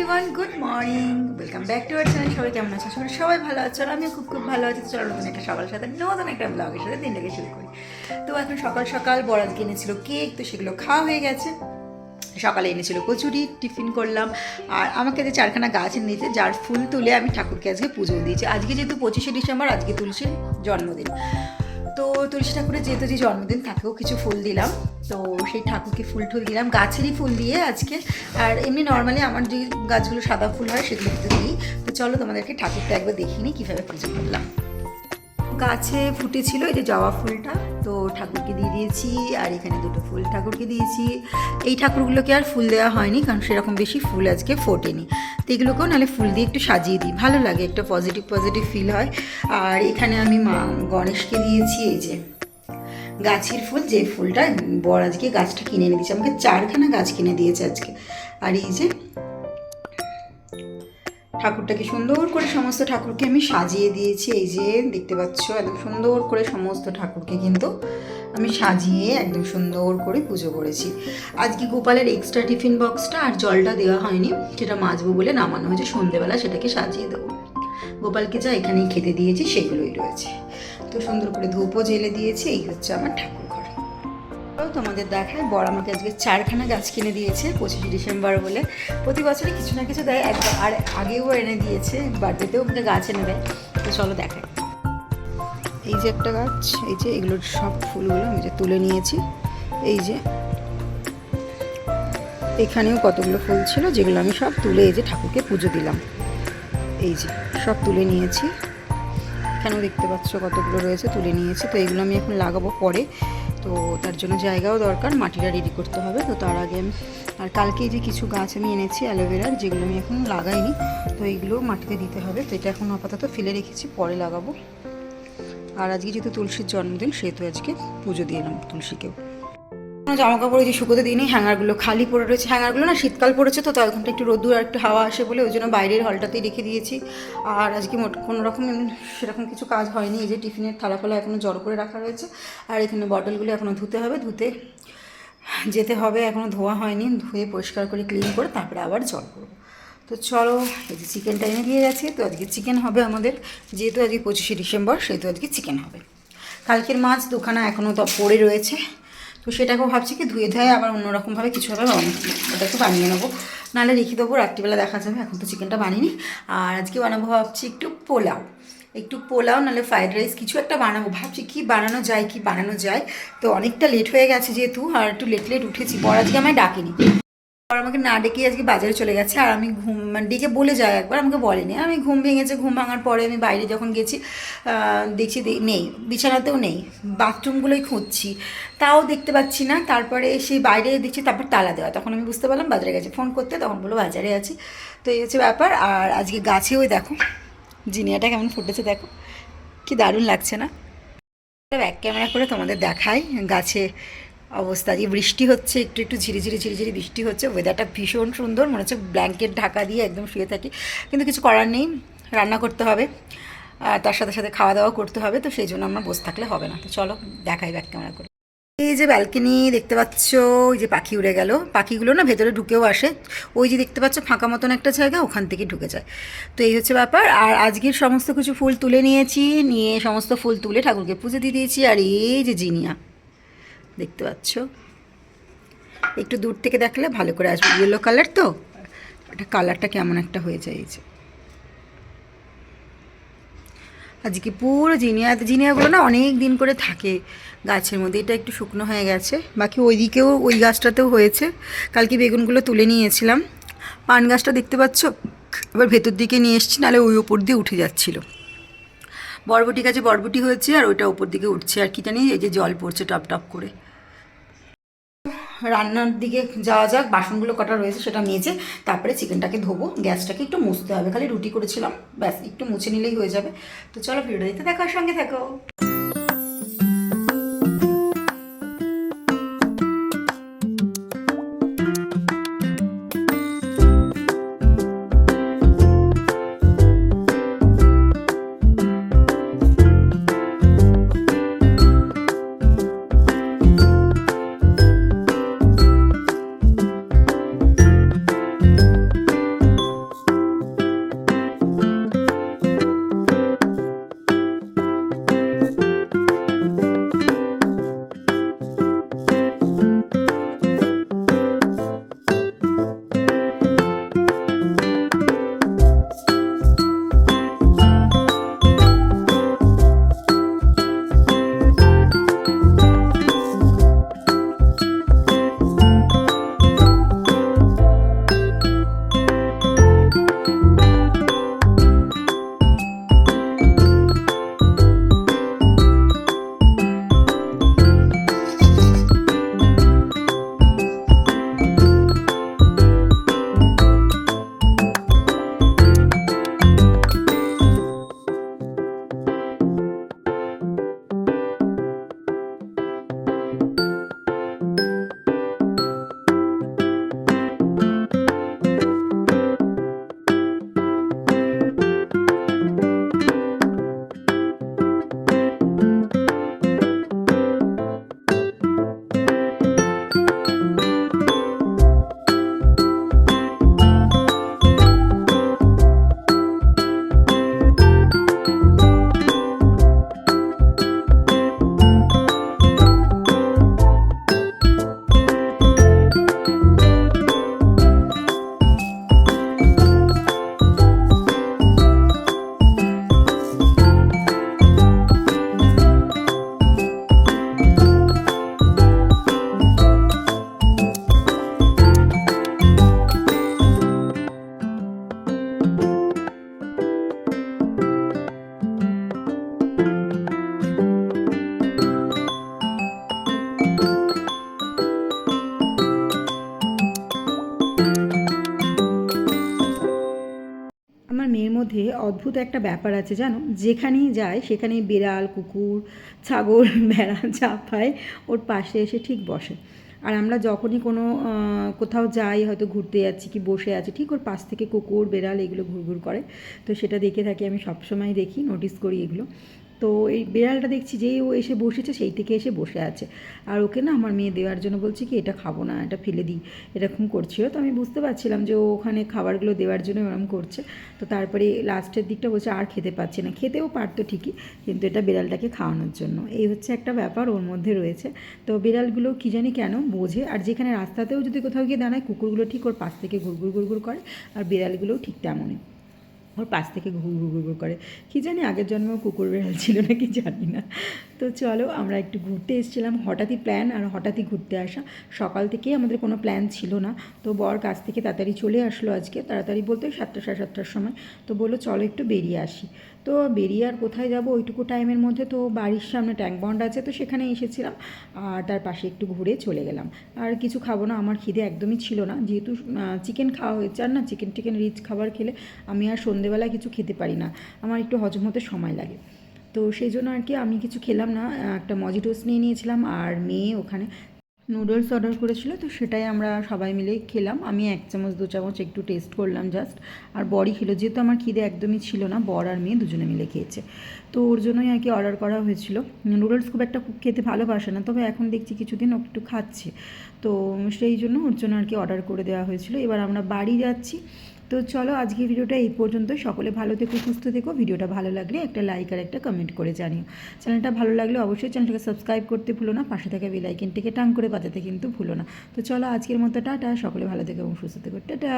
Everyone, good morning, welcome back to our channel. সবাই কেমন আছো? সবাই ভালো আছো আর আমিও খুব ভালো আছি। চলো নতুন একটা সকালের সাথে নতুন একটা ব্লগের সাথে দিনটাকে শুরু করি। তো এখন সকাল সকাল বরাত কিনেছিল কেক, তো সেগুলো খাওয়া হয়ে গেছে। সকালে এনেছিল কচুরি, টিফিন করলাম। আর আমাকে যে 4খানা গাছ এনে দিয়েছে, যার ফুল তুলে আমি ঠাকুরকে আজকে পুজো দিয়েছি। আজকে যেহেতু 25শে ডিসেম্বর, আজকে তুলসীর জন্মদিন, তো তুলসী ঠাকুরের যেহেতু যে জন্মদিন, তাকেও কিছু ফুল দিলাম। তো সেই ঠাকুরকে ফুল টুল দিলাম, গাছেরই ফুল দিয়ে আজকে। আর এমনি নর্মালি আমার যে গাছগুলো সাদা ফুল হয় সেগুলো কিন্তু দিই। তো চলো তোমাদেরকে ঠাকুরটা একবার দেখিনি কীভাবে পুজো করলাম। গাছে ফুটেছিল এই যে জবা ফুলটা, তো ঠাকুরকে দিয়ে দিয়েছি। আর এখানে দুটো ফুল ঠাকুরকে দিয়েছি। এই ঠাকুরগুলোকে আর ফুল দেওয়া হয়নি, কারণ সেরকম বেশি ফুল আজকে ফোটেনি। তো এগুলোকেও নাহলে ফুল দিয়ে একটু সাজিয়ে দিই, ভালো লাগে, একটা পজিটিভ ফিল হয়। আর এখানে আমি মা গণেশকে দিয়েছি এই যে গাছের ফুল, যে ফুলটা বর আজকে গাছটা কিনে এনে দিয়েছে আমাকে। 4খানা গাছ কিনে দিয়েছে আজকে। আর এই যে ঠাকুরটাকে সুন্দর করে সমস্ত ঠাকুরকে আমি সাজিয়ে দিয়েছি। এই যে দেখতে পাচ্ছ, একদম সুন্দর করে সমস্ত ঠাকুরকে কিন্তু আমি সাজিয়ে একদম সুন্দর করে পুজো করেছি। আজকে গোপালের এক্সট্রা টিফিন বক্সটা আর জলটা দেওয়া হয়নি, সেটা মাজবো বলে নামানো হয়েছে। সন্ধেবেলা সেটাকে সাজিয়ে দেবো। গোপালকে যা এখানেই খেতে দিয়েছি সেগুলোই রয়েছে। তো সুন্দর করে ধূপও জেলে দিয়েছি। এই হচ্ছে আমার ঠাকুর ঘর। তোমাদের দেখায়, বর আমাকে আজকে 4খানা গাছ কিনে দিয়েছে 25শে ডিসেম্বর বলে। প্রতি বছরই কিছু না কিছু দেয়, একবার আর আগেও এনে দিয়েছে, বার্থডেতেও আমাকে গাছ এনে দেয়। তো চলো দেখায়। এই যে একটা গাছ, এই যে এগুলোর সব ফুলগুলো আমি যে তুলে নিয়েছি। এই যে এখানেও কতগুলো ফুল ছিল, যেগুলো আমি সব তুলে এই যে ঠাকুরকে পুজো দিলাম। এই যে সব তুলে নিয়েছি, এখানেও দেখতে পাচ্ছ কতগুলো রয়েছে, তুলে নিয়েছি। তো এগুলো আমি এখন লাগাবো পরে। তো তার জন্য জায়গাও দরকার, মাটিটা রেডি করতে হবে। তো তার আগে আমি, আর কালকে যে কিছু গাছ আমি এনেছি অ্যালোভেরার, যেগুলো আমি এখন লাগাইনি, তো এইগুলো মাটিতে দিতে হবে। তো এটা এখন আপাতত ফেলে রেখেছি, পরে লাগাবো। আর আজকে যেহেতু তুলসীর জন্মদিন, সেহেতু আজকে পুজো দিয়ে এলাম তুলসীকেও। জামা কাপড় যে শুকোতে দিইনি, হ্যাঙ্গারগুলো খালি পড়ে রয়েছে। হ্যাঙ্গারগুলো না শীতকাল পড়েছে, তো ওখানটা একটু রোদ্দুর আর একটু হাওয়া আসে বলে ওই জন্য বাইরের হলটাতেই রেখে দিয়েছি। আর আজকে কোনো রকম সেরকম কিছু কাজ হয়নি। এই যে টিফিনের থালা ফালা এখনও জড়ো করে রাখা রয়েছে। আর এখানে বটলগুলো এখনও ধুতে হবে, ধুতে যেতে হবে, এখনও ধোয়া হয়নি। ধুয়ে পরিষ্কার করে ক্লিন করে তারপরে আবার জল করবো। তো চলো, এই যে চিকেনটা এনে দিয়ে গেছে। তো আজকে চিকেন হবে আমাদের, যেহেতু আজকে 25শে ডিসেম্বর, সেহেতু আজকে চিকেন হবে। কালকের মাছ 2খানা এখনও তো পড়ে রয়েছে, তো সেটাকেও ভাবছি কি ধুয়ে ধুয়ে আবার অন্যরকমভাবে কিছুভাবে ওটাকে বানিয়ে নেবো, নাহলে রেখে দেবো, রাত্রিবেলা দেখা যাবে। এখন তো চিকেনটা বানিনি। আর আজকে বানাবো ভাবছি একটু পোলাও নাহলে ফ্রাইড রাইস, কিছু একটা বানাবো। ভাবছি কি বানানো যায়। তো অনেকটা লেট হয়ে গেছে যেহেতু, আর একটু লেট উঠেছি। বর আজকে আমায় ডাকেনি, আর আমাকে না ডেকে আজকে বাজারে চলে গেছে। আর আমি ডেকে বলে যায় একবার, আমাকে বলেনি। আমি ঘুম ভেঙেছে, ঘুম ভাঙার পরে আমি বাইরে যখন গেছি, দেখছি নেই, বিছানাতেও নেই, বাথরুমগুলোই খুঁজছি, তাও দেখতে পাচ্ছি না। তারপরে সেই বাইরে দেখছি, তারপর তালা দেওয়া, তখন আমি বুঝতে পারলাম বাজারে গেছে। ফোন করতে তখন বললো বাজারে আছি। তো এই হচ্ছে ব্যাপার। আর আজকে গাছে ওই দেখো জিনিয়াটা কেমন ফুটেছে, দেখো কি দারুণ লাগছে না? ব্যাক ক্যামেরা করে তোমাদের দেখাই গাছে অবস্থা। দিয়ে বৃষ্টি হচ্ছে, একটু ঝিরিঝিরি বৃষ্টি হচ্ছে। ওয়েদারটা ভীষণ সুন্দর, মনে হচ্ছে ব্ল্যাঙ্কেট ঢাকা দিয়ে একদম শুয়ে থাকি। কিন্তু কিছু করার নেই, রান্না করতে হবে, তার সাথে সাথে খাওয়া দাওয়া করতে হবে। তো সেই জন্য আমরা বসে থাকলে হবে না। তো চলো দেখাই ব্যাক ক্যামেরা করে। এই যে ব্যালকনি দেখতে পাচ্ছ, ওই যে পাখি উড়ে গেল। পাখিগুলো না ভেতরে ঢুকেও আসে, ওই যে দেখতে পাচ্ছ ফাঁকা মতন একটা জায়গা, ওখান থেকে ঢুকে যায়। তো এই হচ্ছে ব্যাপার। আর আজকের সমস্ত কিছু ফুল তুলে নিয়েছি, নিয়ে সমস্ত ফুল তুলে ঠাকুরকে পুজো দিয়ে দিয়েছি। আর এই যে জিনিয়া দেখতে পাচ্ছ, একটু দূর থেকে দেখলে ভালো করে আসবে, ইয়েলো কালার, তো এটা কালারটা কেমন একটা হয়ে যায়। এই যে আজকে পুরো জিনিয়াগুলো না অনেক দিন করে থাকে গাছের মধ্যে। এটা একটু শুকনো হয়ে গেছে, বাকি ওই দিকেও ওই গাছটাতেও হয়েছে। কালকে বেগুনগুলো তুলে নিয়েছিলাম। পান গাছটা দেখতে পাচ্ছ, এবার ভেতর দিকে নিয়ে এসছি, নাহলে ওই ওপর দিয়ে উঠে যাচ্ছিলো। বরবটি গাছে বরবটি হয়েছে, আর ওইটা ওপর দিকে উঠছে। আর কি জানি, এই যে জল পড়ছে টপ করে। রান্নার দিকে যাওয়া যাক, বাসনগুলো কটা রয়েছে সেটা মেজে তারপরে চিকেনটাকে ধোবো। গ্যাসটাকে একটু মুছতে হবে, খালি রুটি করেছিলাম, ব্যাস একটু মুছে নিলেই হয়ে যাবে। তো চলো ভিডিও দিতে দেখো, সঙ্গে থাকো। মেয়ের মধ্যে অদ্ভুত একটা ব্যাপার আছে জানো, যেখানেই যায় সেখানেই বিড়াল, কুকুর, ছাগল, ভেড়া যা পায় ওর পাশে এসে ঠিক বসে। আর আমরা যখনই কোনো কোথাও যাই, হয়তো ঘুরতে যাচ্ছি কি বসে আছি, ঠিক ওর পাশ থেকে কুকুর, বেড়াল এগুলো ঘুরঘুর করে। তো সেটা দেখে থাকি, আমি সবসময় দেখি, নোটিস করি এগুলো। তো এই বিড়ালটা দেখছি যেই ও এসে বসেছে সেই থেকে এসে বসে আছে। আর ওকে না আমার মেয়ে দেওয়ার জন্য বলছে কি এটা খাবো না, এটা ফেলে দিই, এরকম করছিল। তো আমি বুঝতে পারছিলাম যে ও ওখানে খাবারগুলো দেওয়ার জন্য ওরকম করছে। তো তারপরে লাস্টের দিকটা বলছে আর খেতে পারছে না, খেতেও পারতো ঠিকই, কিন্তু এটা বিড়ালটাকে খাওয়ানোর জন্য। এই হচ্ছে একটা ব্যাপার ওর মধ্যে রয়েছে। তো বিড়ালগুলো কী জানি কেন বোঝে, আর যেখানে রাস্তাতেও যদি কোথাও গিয়ে দাঁড়ায়, কুকুরগুলো ঠিক ওর পাশ থেকে ঘুরঘুর ঘুরঘুর করে, আর বিড়ালগুলোও ঠিক তেমনই ওর পাশ থেকে ঘুরঘুর ঘুরঘুর করে। কী জানি আগের জন্মেও কুকুর বেড়াল ছিল নাকি জানি না। তো চলো আমরা একটু ঘুরতে এসেছিলাম, হঠাৎই প্ল্যান আর হঠাৎই ঘুরতে আসা। সকাল থেকেই আমাদের কোনো প্ল্যান ছিল না। তো বর কাছ থেকে তাড়াতাড়ি চলে আসলো আজকে, তাড়াতাড়ি বলতে 7টা সাড়ে 7টার সময়। তো বললো চলো একটু বেরিয়ে আসি। তো বেরিয়ে আর কোথায় যাবো ওইটুকু টাইমের মধ্যে, তো বাড়ির সামনে ট্যাঙ্ক বন্ড আছে, তো সেখানে এসেছিলাম আর তার পাশে একটু ঘুরে চলে গেলাম। আর কিছু খাবো না, আমার খিদে একদমই ছিল না, যেহেতু চিকেন খাওয়া হয়েছে। আর না চিকেন রিচ খাবার খেলে আমি আর সন্ধেবেলায় কিছু খেতে পারি না, আমার একটু হজম হতে সময় লাগে। তো সেই জন্য আর কি আমি কিছু খেলাম না, একটা মজিটোস নিয়ে নিয়েছিলাম, আর মেয়ে ওখানে নুডলস অর্ডার করেছিল, তো সেটাই আমরা সবাই মিলে খেলাম। আমি 1 চামচ 2 চামচ একটু টেস্ট করলাম জাস্ট, আর বরই খেলো, যেহেতু আমার খিদে একদমই ছিল না, বর আর মেয়ে দুজনে মিলে খেয়েছে। তো ওর জন্যই আর কি অর্ডার করা হয়েছিল। নুডলস খুব একটা খেতে ভালোবাসে না, তবে এখন দেখছি কিছুদিন ও একটু খাচ্ছে, তো সেই জন্য ওর জন্য আর কি অর্ডার করে দেওয়া হয়েছিল। এবার আমরা বাড়ি যাচ্ছি। তো চলো আজকে ভিডিওটা এই পর্যন্ত। সকলে ভালো থেকো, সুস্থ থেকো। ভিডিওটা ভালো লাগলে একটা লাইক আর একটা কমেন্ট করে জানিও। চ্যানেলটা ভালো লাগলে অবশ্যই চ্যানেলটাকে সাবস্ক্রাইব করতে ভুলো না, পাশে থাকা বেল আইকনটিকে টাং করে বাজাতে কিন্তু ভুলো না। তো চলো আজকের মতো টাটা, সকলে ভালো থেকো এবং সুস্থ থেকো, টাটা।